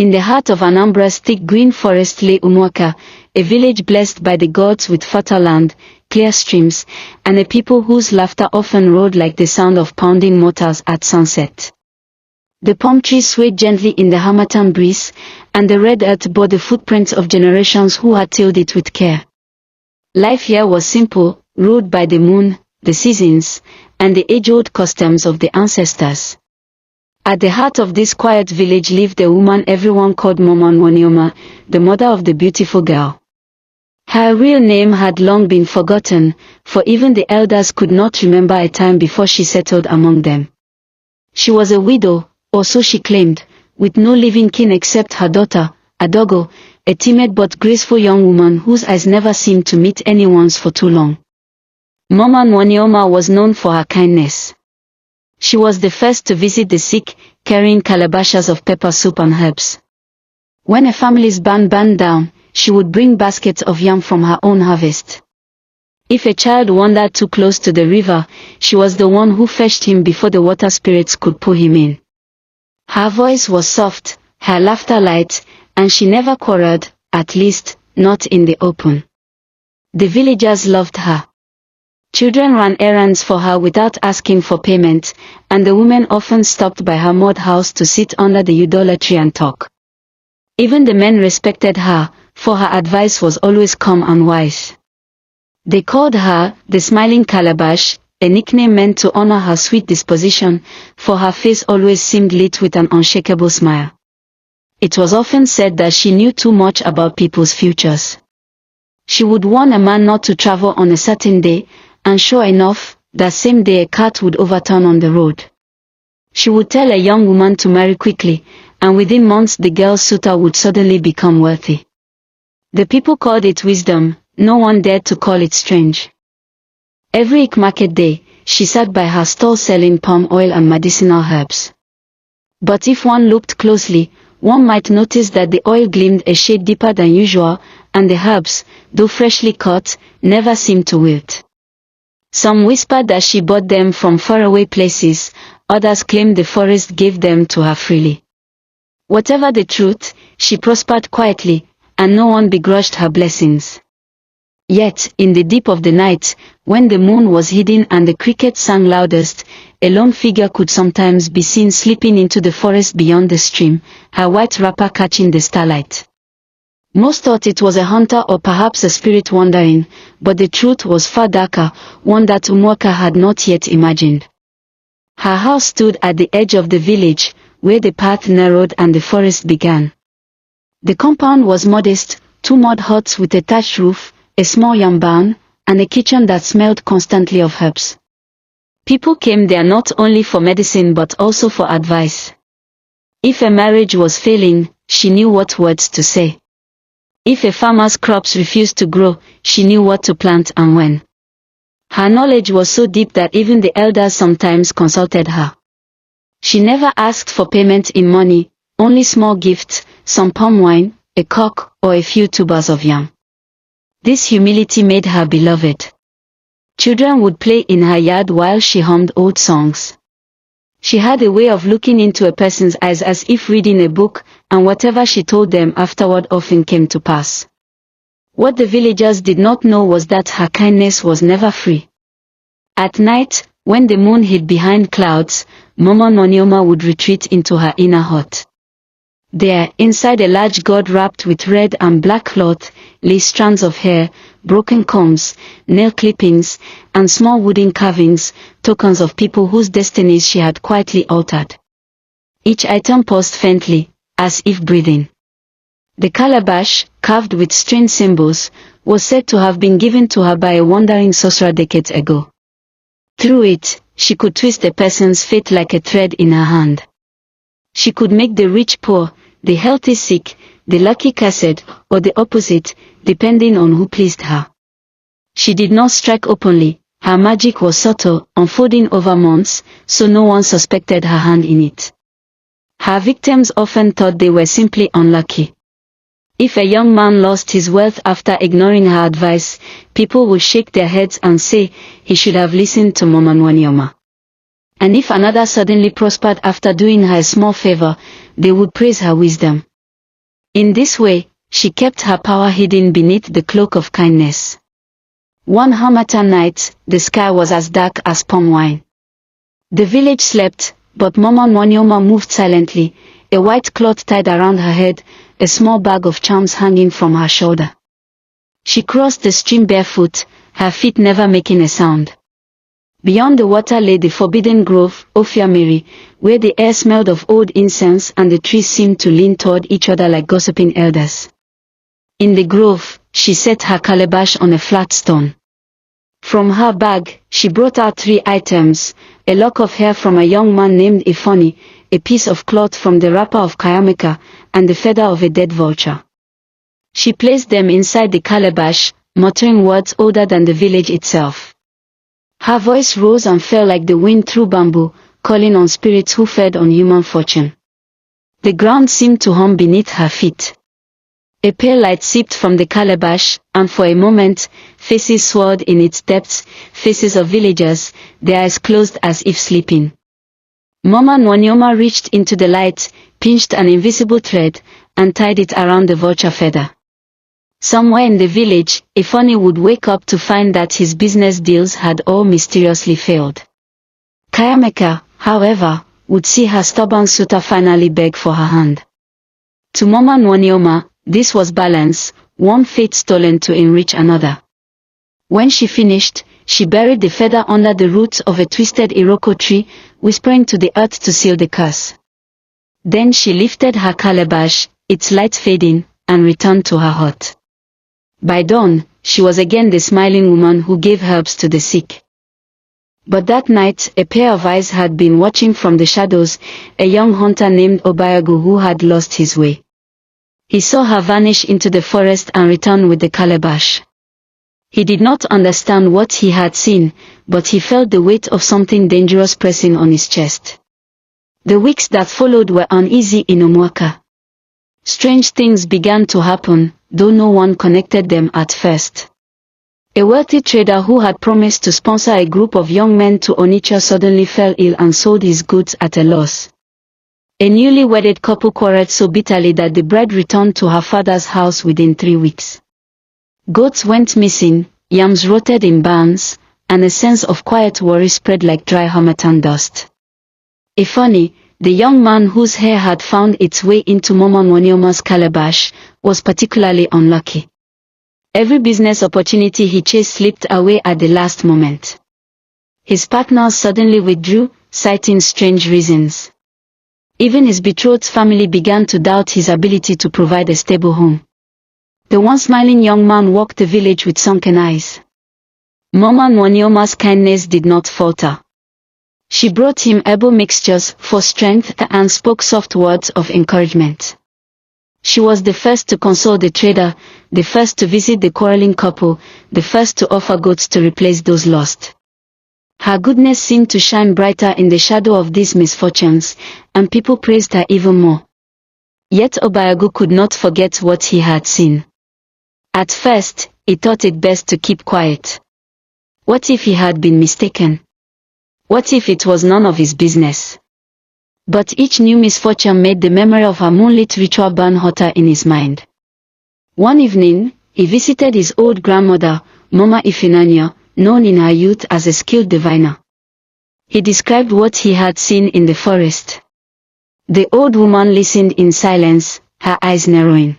In the heart of Anambra's thick green forest lay Umuaka, a village blessed by the gods with fertile land, clear streams, and a people whose laughter often roared like the sound of pounding mortars at sunset. The palm trees swayed gently in the harmattan breeze, and the red earth bore the footprints of generations who had tilled it with care. Life here was simple, ruled by the moon, the seasons, and the age-old customs of the ancestors. At the heart of this quiet village lived a woman everyone called Mama Nwanyoma, the mother of the beautiful girl. Her real name had long been forgotten, for even the elders could not remember a time before she settled among them. She was a widow, or so she claimed, with no living kin except her daughter, Adogo, a timid but graceful young woman whose eyes never seemed to meet anyone's for too long. Mama Nwanyoma was known for her kindness. She was the first to visit the sick, carrying calabashes of pepper soup and herbs. When a family's barn burned down, she would bring baskets of yam from her own harvest. If a child wandered too close to the river, she was the one who fetched him before the water spirits could pull him in. Her voice was soft, her laughter light, and she never quarreled, at least, not in the open. The villagers loved her. Children ran errands for her without asking for payment, and the women often stopped by her mud house to sit under the udala tree and talk. Even the men respected her, for her advice was always calm and wise. They called her the Smiling Calabash, a nickname meant to honor her sweet disposition, for her face always seemed lit with an unshakable smile. It was often said that she knew too much about people's futures. She would warn a man not to travel on a certain day, and sure enough, that same day a cart would overturn on the road. She would tell a young woman to marry quickly, and within months the girl's suitor would suddenly become wealthy. The people called it wisdom, no one dared to call it strange. Every market day, she sat by her stall selling palm oil and medicinal herbs. But if one looked closely, one might notice that the oil gleamed a shade deeper than usual, and the herbs, though freshly cut, never seemed to wilt. Some whispered that she bought them from faraway places, others claimed the forest gave them to her freely. Whatever the truth, she prospered quietly, and no one begrudged her blessings. Yet, in the deep of the night, when the moon was hidden and the crickets sang loudest, a lone figure could sometimes be seen slipping into the forest beyond the stream, her white wrapper catching the starlight. Most thought it was a hunter or perhaps a spirit wandering, but the truth was far darker, one that Umuaka had not yet imagined. Her house stood at the edge of the village, where the path narrowed and the forest began. The compound was modest, 2 mud huts with a thatched roof, a small yam barn, and a kitchen that smelled constantly of herbs. People came there not only for medicine but also for advice. If a marriage was failing, she knew what words to say. If a farmer's crops refused to grow, she knew what to plant and when. Her knowledge was so deep that even the elders sometimes consulted her. She never asked for payment in money, only small gifts, some palm wine, a cock, or a few tubers of yam. This humility made her beloved. Children would play in her yard while she hummed old songs. She had a way of looking into a person's eyes as if reading a book, and whatever she told them afterward often came to pass. What the villagers did not know was that her kindness was never free. At night, when the moon hid behind clouds, Mama Nwanyoma would retreat into her inner hut. There, inside a large gourd wrapped with red and black cloth, lay strands of hair, broken combs, nail clippings, and small wooden carvings, tokens of people whose destinies she had quietly altered. Each item paused faintly, as if breathing. The calabash, carved with strange symbols, was said to have been given to her by a wandering sorcerer decades ago. Through it, she could twist a person's fate like a thread in her hand. She could make the rich poor, the healthy sick, the lucky cursed, or the opposite, depending on who pleased her. She did not strike openly, her magic was subtle, unfolding over months, so no one suspected her hand in it. Her victims often thought they were simply unlucky. If a young man lost his wealth after ignoring her advice, people would shake their heads and say he should have listened to Mama Nwanyoma. And if another suddenly prospered after doing her a small favor, they would praise her wisdom. In this way, she kept her power hidden beneath the cloak of kindness. One harmattan night, the sky was as dark as palm wine. The village slept, but Mama Nwanyoma moved silently, a white cloth tied around her head, a small bag of charms hanging from her shoulder. She crossed the stream barefoot, her feet never making a sound. Beyond the water lay the forbidden grove, Ofiamiri, where the air smelled of old incense and the trees seemed to lean toward each other like gossiping elders. In the grove, she set her calabash on a flat stone. From her bag, she brought out 3 items, a lock of hair from a young man named Ifoni, a piece of cloth from the wrapper of Kayameka, and the feather of a dead vulture. She placed them inside the calabash, muttering words older than the village itself. Her voice rose and fell like the wind through bamboo, calling on spirits who fed on human fortune. The ground seemed to hum beneath her feet. A pale light seeped from the calabash, and for a moment, faces swirled in its depths, faces of villagers, their eyes closed as if sleeping. Mama Nwanyoma reached into the light, pinched an invisible thread, and tied it around the vulture feather. Somewhere in the village, Ifoni would wake up to find that his business deals had all mysteriously failed. Kayameka, however, would see her stubborn suitor finally beg for her hand. To Mama Nwanyoma, this was balance, one fate stolen to enrich another. When she finished, she buried the feather under the roots of a twisted iroko tree, whispering to the earth to seal the curse. Then she lifted her calabash, its light fading, and returned to her hut. By dawn, she was again the smiling woman who gave herbs to the sick. But that night, a pair of eyes had been watching from the shadows, a young hunter named Obayagu who had lost his way. He saw her vanish into the forest and return with the calabash. He did not understand what he had seen, but he felt the weight of something dangerous pressing on his chest. The weeks that followed were uneasy in Umuaka. Strange things began to happen, though no one connected them at first. A wealthy trader who had promised to sponsor a group of young men to Onitsha suddenly fell ill and sold his goods at a loss. A newly wedded couple quarreled so bitterly that the bride returned to her father's house within 3 weeks. Goats went missing, yams rotted in barns, and a sense of quiet worry spread like dry harmattan dust. Ifoni, the young man whose hair had found its way into Mama Nwanyoma's calabash, was particularly unlucky. Every business opportunity he chased slipped away at the last moment. His partners suddenly withdrew, citing strange reasons. Even his betrothed's family began to doubt his ability to provide a stable home. The once smiling young man walked the village with sunken eyes. Mama Nwanyoma's kindness did not falter. She brought him herbal mixtures for strength and spoke soft words of encouragement. She was the first to console the trader, the first to visit the quarreling couple, the first to offer goats to replace those lost. Her goodness seemed to shine brighter in the shadow of these misfortunes, and people praised her even more. Yet Obayagu could not forget what he had seen. At first, he thought it best to keep quiet. What if he had been mistaken? What if it was none of his business? But each new misfortune made the memory of her moonlit ritual burn hotter in his mind. One evening, he visited his old grandmother, Mama Ifinanya, known in her youth as a skilled diviner. He described what he had seen in the forest. The old woman listened in silence, her eyes narrowing.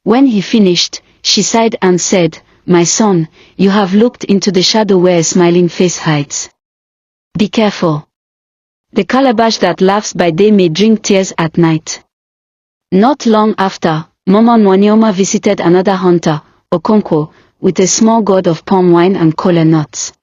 When he finished, she sighed and said, "My son, you have looked into the shadow where a smiling face hides. Be careful. The calabash that laughs by day may drink tears at night." Not long after, Mama Nwanyoma visited another hunter, Okonko, with a small gourd of palm wine and kola nuts.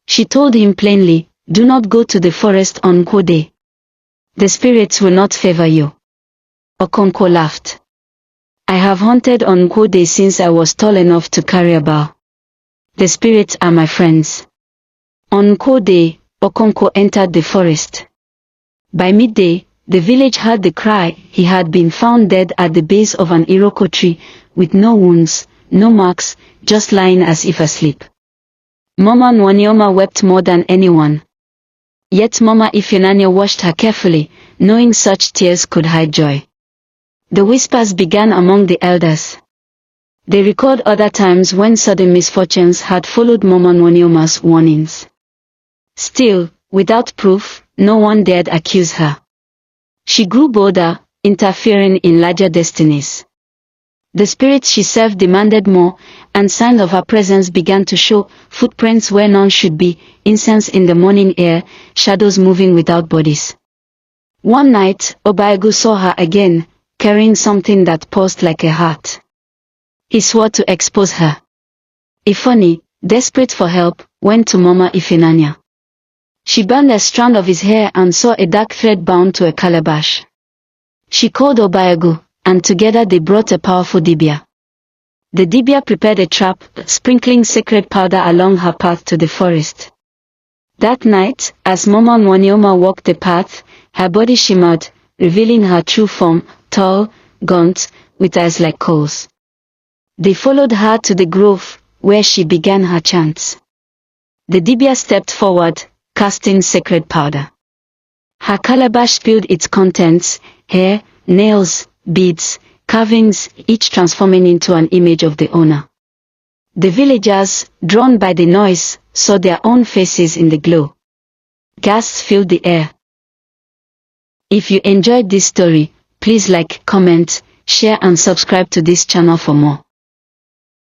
She told him plainly, "Do not go to the forest on Nkwo Day. The spirits will not favor you." Okonko laughed. "I have hunted on Nkwo Day since I was tall enough to carry a bow. The spirits are my friends." On Nkwo Day, Okonko entered the forest. By midday, the village heard the cry. He had been found dead at the base of an iroko tree, with no wounds, no marks, just lying as if asleep. Mama Nwanyoma wept more than anyone. Yet Mama Ifinanya watched her carefully, knowing such tears could hide joy. The whispers began among the elders. They recalled other times when sudden misfortunes had followed Mama Nwonyoma's warnings. Still, without proof, no one dared accuse her. She grew bolder, interfering in larger destinies. The spirits she served demanded more, and signs of her presence began to show: footprints where none should be, incense in the morning air, shadows moving without bodies. One night, Obiagu saw her again, carrying something that pulsed like a heart. He swore to expose her. Ifeanyi, desperate for help, went to Mama Ifeanyi. She burned a strand of his hair and saw a dark thread bound to a calabash. She called Obiagu, and together they brought a powerful dibia. The dibia prepared a trap, sprinkling sacred powder along her path to the forest. That night, as Mama Nwonyoma walked the path, her body shimmered, revealing her true form, tall, gaunt, with eyes like coals. They followed her to the grove, where she began her chants. The dibia stepped forward, casting sacred powder. Her calabash spilled its contents: hair, nails, beads, carvings, each transforming into an image of the owner. The villagers, drawn by the noise, saw their own faces in the glow. Gasps filled the air. If you enjoyed this story, please like, comment, share and subscribe to this channel for more.